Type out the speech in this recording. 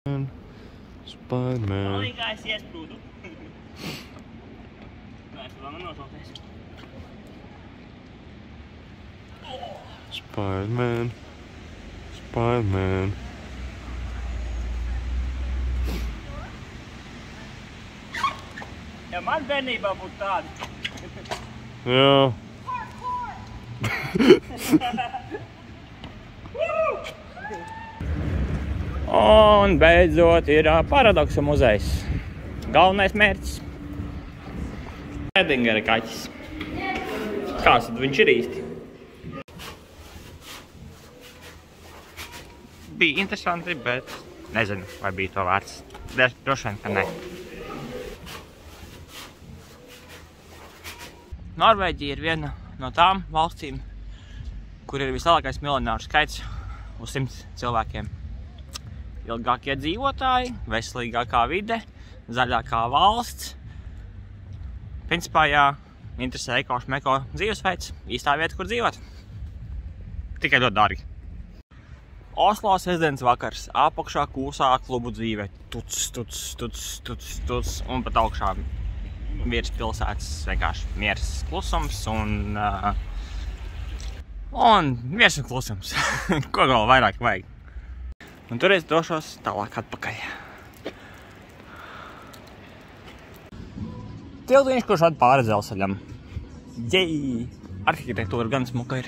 Spider-Man. Alīgais iesprūdu. Mēs vēl nenošauties. Spider-Man. Spider-Man. Ja man bērnībā būtu tādi. Jā. Un beidzot ir paradoksu muzejs. Galvenais mērķis. Edingera kaķis. Kāds tad viņš ir īsti? Bija interesanti, bet nezinu, vai bija to vērts. Droši vien, ka ne. Norvēģija ir viena no tām valstīm, kur ir vislielākais miljonāru skaits uz 100 cilvēkiem. Ilgākie dzīvotāji, veselīgākā vide, zaļākā valsts. Principā, jā, interesē eko-šmeko dzīvesveids, īstā vieta, kur dzīvot. Tikai ļoti dārgi. Oslo sestdienas vakars, apakšā kūsā klubu dzīve. Tuc, un pat augšā virs pilsētas vienkārši miers, klusums un miers un klusums. Ko vēl vairāk vajag? Un tur es došos tālāk atpakaļ. Tiltiņš, kurš at pāri dzelzceļam. Jei! Arhitektūra gan smuka ir.